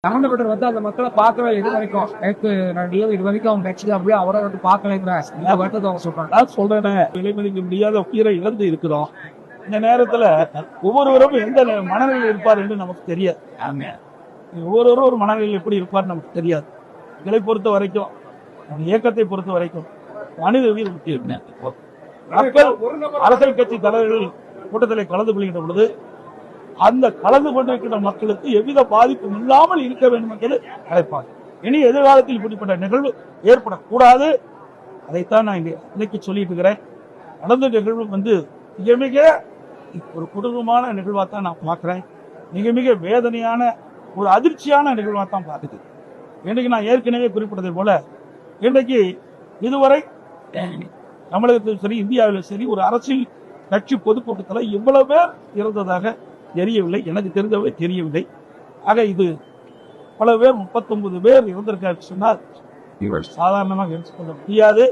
சம்பந்தப்பட்டவர் வந்து அந்த மக்களை பார்க்கவே இது வரைக்கும் எனக்கு இது வரைக்கும் அவங்க கட்சியில் அப்படியே அவரை வந்து பார்க்கலைங்கிற இந்த வருத்தத்தை அவங்க சொல்றாங்க. நான் சொல்றேன், விலை மதிக்க முடியாத உயிரை இழந்து இருக்கிறோம். இந்த நேரத்துல ஒவ்வொருவரும் எந்த மனநிலையில் இருப்பார் என்று நமக்கு தெரியாது. ஒவ்வொருவரும் ஒரு மனநிலையில் எப்படி இருப்பார் நமக்கு தெரியாது. இதை பொறுத்த வரைக்கும், அந்த இயக்கத்தை பொறுத்த வரைக்கும் மனித உயிர் முக்கியம். மக்கள் அரசியல் கட்சி தலைவர்கள் கூட்டத்தில் கலந்து கொள்கின்ற பொழுது அந்த கலந்து கொண்டிருக்கின்ற மக்களுக்கு எவ்வித பாதிப்பும் இல்லாமல் இருக்க வேண்டும் என்று அழைப்பார். இனி எதிர்காலத்தில் இப்படிப்பட்ட நிகழ்வு ஏற்படக்கூடாது. அதைத்தான் நான் இன்னைக்கு சொல்லிட்டு இருக்கிறேன். நடந்த நிகழ்வு வந்து மிக மிக ஒரு கொடூரமான நிகழ்வாக தான் நான் பார்க்கிறேன். மிக மிக வேதனையான ஒரு அதிர்ச்சியான நிகழ்வாக தான் பார்க்குது. இன்றைக்கு நான் ஏற்கனவே குறிப்பிட்டதை போல இன்றைக்கு இதுவரை தமிழகத்திலும் சரி இந்தியாவிலும் சரி ஒரு அரசியல் கட்சி பொதுக்கூட்டத்தில் இவ்வளவு பேர் இறந்ததாக தெரியவில்லை. எனக்கு தெரிந்தவரை தெரியவில்லை. ஆக இது பல பேர் 39 பேர் இறந்திருக்காரு சொன்னால் சாதாரணமாக எடுத்துக்கொள்ள முடியாது.